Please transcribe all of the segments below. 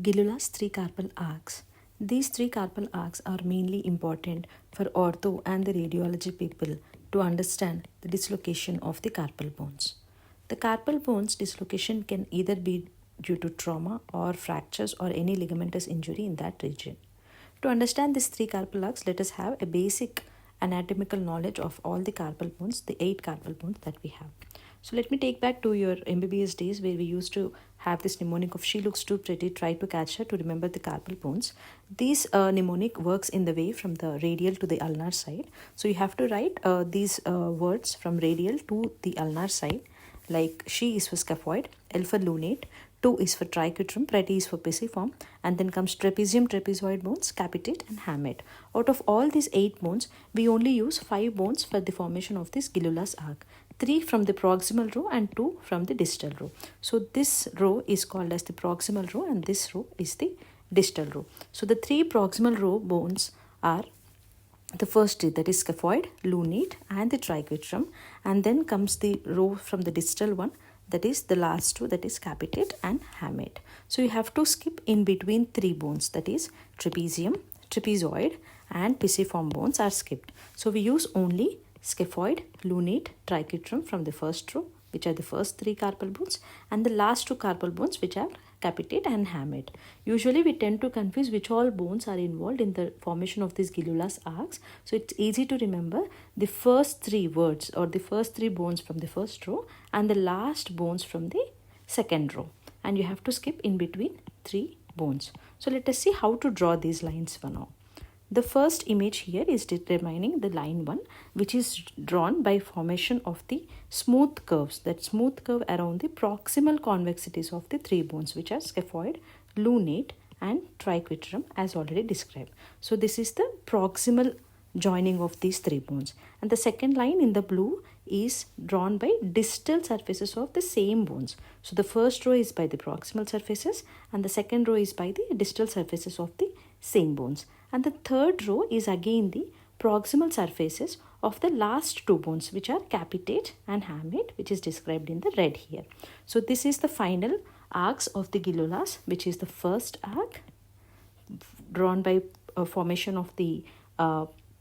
Gilula's three carpal arcs. These three carpal arcs are mainly important for ortho and the radiology people to understand the dislocation of the carpal bones. The carpal bones dislocation can either be due to trauma or fractures or any ligamentous injury in that region. To understand these three carpal arcs, let us have a basic anatomical knowledge of all the carpal bones, the 8 carpal bones that we have. So let me take back to your MBBS days where we used to have this mnemonic of she looks too pretty, try to catch her to remember the carpal bones. This mnemonic works in the way from the radial to the ulnar side. So you have to write these words from radial to the ulnar side, like she is for scaphoid, L for lunate, 2 is for triquetrum, pretty is for pisiform, and then comes trapezium, trapezoid bones, capitate and hamate. Out of all these 8 bones, we only use 5 bones for the formation of this Gilula's arc. 3 from the proximal row and 2 from the distal row. So this row is called as the proximal row and this row is the distal row. So the 3 proximal row bones are the first three, that is scaphoid, lunate and the triquetrum, and then comes the row from the distal one, that is the last two, that is capitate and hamate. So you have to skip in between 3 bones, that is trapezium, trapezoid and pisiform bones are skipped. So we use only scaphoid, lunate, triquetrum from the first row, which are the first 3 carpal bones, and the last 2 carpal bones, which are capitate and hamate. Usually we tend to confuse which all bones are involved in the formation of these Gilula's arcs. So it's easy to remember the first 3 words or the first 3 bones from the first row and the last bones from the second row. And you have to skip in between 3 bones. So let us see how to draw these lines for now. The first image here is determining the line 1, which is drawn by formation of the smooth curves, that smooth curve around the proximal convexities of the 3 bones, which are scaphoid, lunate and triquetrum as already described. So this is the proximal joining of these 3 bones. And the second line in the blue is drawn by distal surfaces of the same bones. So the first row is by the proximal surfaces and the second row is by the distal surfaces of the same bones. And the third row is again the proximal surfaces of the last 2 bones, which are capitate and hamate, which is described in the red here. So this is the final arcs of the Gilula's, which is the first arc drawn by formation of the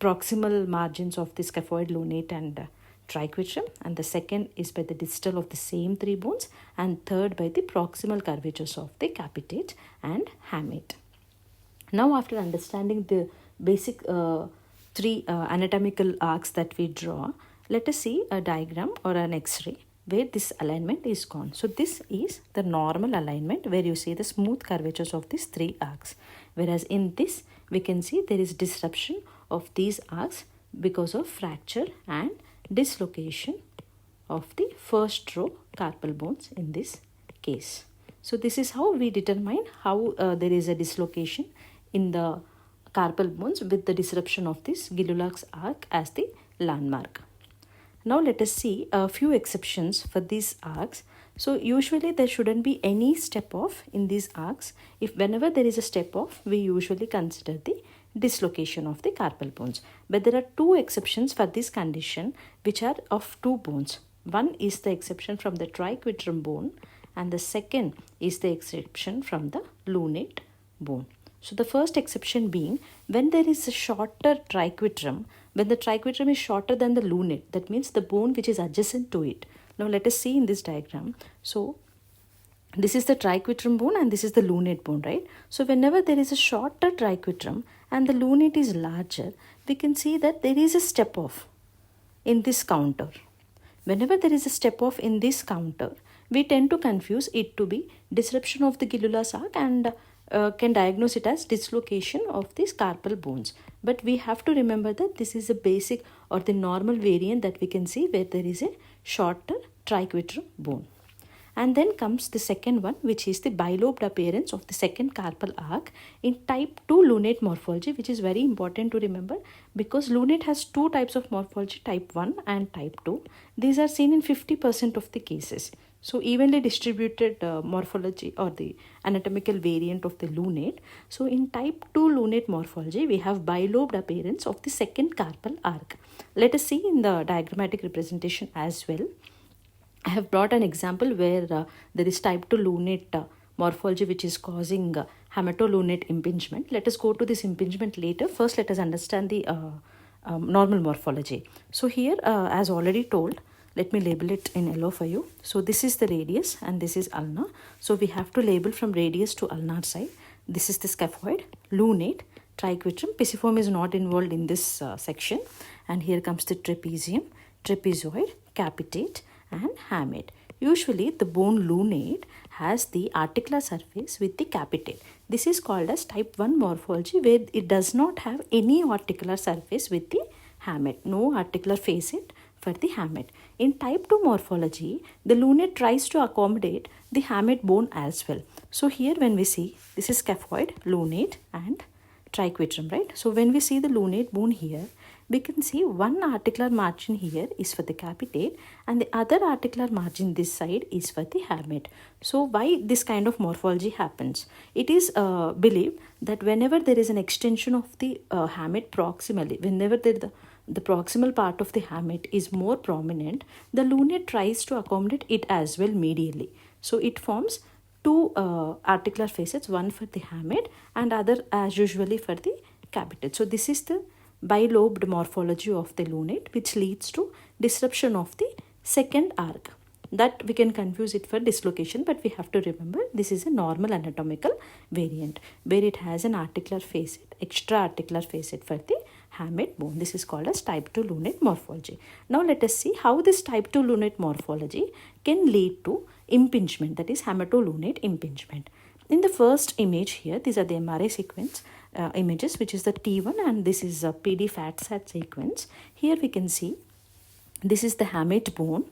proximal margins of the scaphoid, lunate and triquetrum, and the second is by the distal of the same 3 bones, and third by the proximal curvatures of the capitate and hamate. Now after understanding the basic 3 anatomical arcs that we draw, let us see a diagram or an X-ray where this alignment is gone. So this is the normal alignment where you see the smooth curvatures of these 3 arcs. Whereas in this we can see there is disruption of these arcs because of fracture and dislocation of the first row carpal bones in this case. So this is how we determine how there is a dislocation in the carpal bones with the disruption of this Gilula's arc as the landmark. Now let us see a few exceptions for these arcs. So usually there shouldn't be any step off in these arcs. If whenever there is a step off, we usually consider the dislocation of the carpal bones. But there are 2 exceptions for this condition which are of 2 bones. One is the exception from the triquetrum bone and the second is the exception from the lunate bone. So the first exception being when there is a shorter triquetrum, when the triquetrum is shorter than the lunate, that means the bone which is adjacent to it. Now let us see in this diagram. So this is the triquetrum bone and this is the lunate bone, right? So whenever there is a shorter triquetrum and the lunate is larger, we can see that there is a step off in this counter. Whenever there is a step off in this counter, we tend to confuse it to be disruption of the Gilula's arc and can diagnose it as dislocation of these carpal bones. But we have to remember that this is a basic or the normal variant that we can see where there is a shorter triquetrum bone. And then comes the second one, which is the bilobed appearance of the second carpal arc in type 2 lunate morphology, which is very important to remember because lunate has 2 types of morphology, type 1 and type 2. These are seen in 50% of the cases. So evenly distributed morphology or the anatomical variant of the lunate. So in type 2 lunate morphology, we have bilobed appearance of the second carpal arc. Let us see in the diagrammatic representation as well. I have brought an example where there is type 2 lunate morphology which is causing hematolunate impingement. Let us go to this impingement later. First, let us understand the normal morphology. So here, as already told, let me label it in yellow for you. So this is the radius and this is ulna. So we have to label from radius to ulnar side. This is the scaphoid, lunate, triquetrum. Pisiform is not involved in this section. And here comes the trapezium, trapezoid, capitate and hamate. Usually the bone lunate has the articular surface with the capitate. This is called as type 1 morphology, where it does not have any articular surface with the hamate, no articular facet for the hamate. In type 2 morphology, the lunate tries to accommodate the hamate bone as well. So here when we see, this is scaphoid, lunate and triquetrum, right? So when we see the lunate bone here, we can see one articular margin here is for the capitate and the other articular margin this side is for the hamate. So why this kind of morphology happens? It is believed that whenever there is an extension of the hamate proximally, whenever the proximal part of the hamate is more prominent, the lunate tries to accommodate it as well medially. So it forms two articular facets, one for the hamate and other as usually for the capitate. So this is the bilobed morphology of the lunate, which leads to disruption of the second arc. That we can confuse it for dislocation, but we have to remember this is a normal anatomical variant where it has an articular facet, extra articular facet for the hamate bone. This is called as type 2 lunate morphology. Now let us see how this type 2 lunate morphology can lead to impingement, that is hematolunate impingement. In the first image here, these are the MRI sequence images, which is the T1 and this is a PD fat sat sequence. Here we can see this is the hamate bone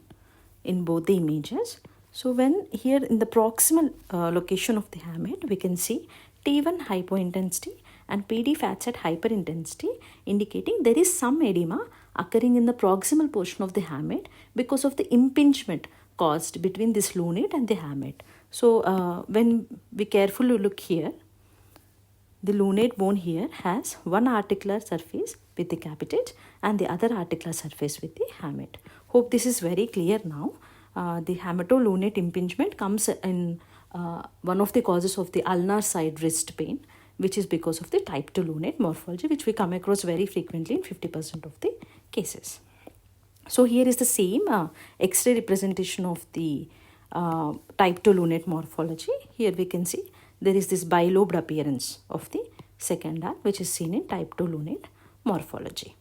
in both the images. So when here in the proximal location of the hamate, we can see T1 hypointensity and PD fats at hyperintensity, indicating there is some edema occurring in the proximal portion of the hamate because of the impingement caused between this lunate and the hamate. So when we carefully look here, the lunate bone here has one articular surface with the capitate and the other articular surface with the hamate. Hope this is very clear now. The hematolunate impingement comes in one of the causes of the ulnar side wrist pain, which is because of the type 2 lunate morphology, which we come across very frequently in 50% of the cases. So here is the same X-ray representation of the type 2 lunate morphology. Here we can see there is this bilobed appearance of the second arc, which is seen in type 2 lunate morphology.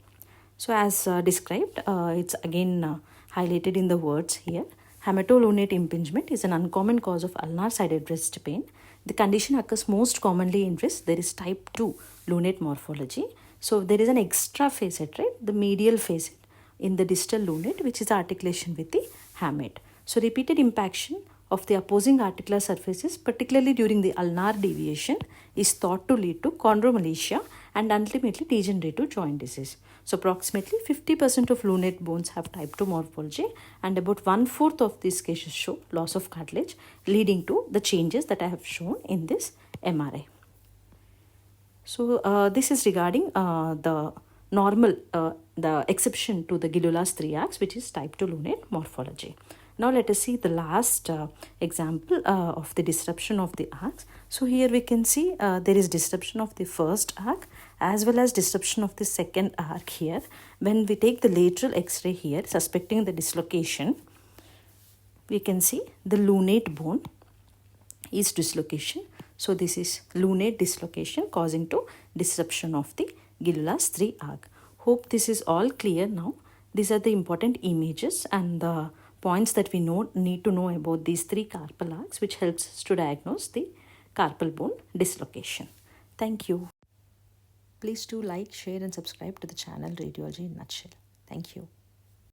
So as described, it's again highlighted in the words here. Hematolunate impingement is an uncommon cause of ulnar sided wrist pain. The condition occurs most commonly in wrist. There is type 2 lunate morphology. So there is an extra facet, right? The medial facet in the distal lunate, which is articulation with the hamate. So repeated impaction of the opposing articular surfaces, particularly during the ulnar deviation, is thought to lead to chondromalacia and ultimately degenerative joint disease. So approximately 50% of lunate bones have type 2 morphology and about 1/4 of these cases show loss of cartilage, leading to the changes that I have shown in this MRI. So this is regarding the normal, the exception to the Gilula's 3 arcs, which is type 2 lunate morphology. Now let us see the last example of the disruption of the arcs. So here we can see there is disruption of the first arc as well as disruption of the second arc here. When we take the lateral X-ray here, suspecting the dislocation, we can see the lunate bone is dislocation. So this is lunate dislocation causing to disruption of the Gilula's 3 arc. Hope this is all clear now. These are the important images and the points that we need to know about these 3 carpal arcs, which helps us to diagnose the carpal bone dislocation. Thank you. Please do like, share and subscribe to the channel Radiology in Nutshell. Thank you.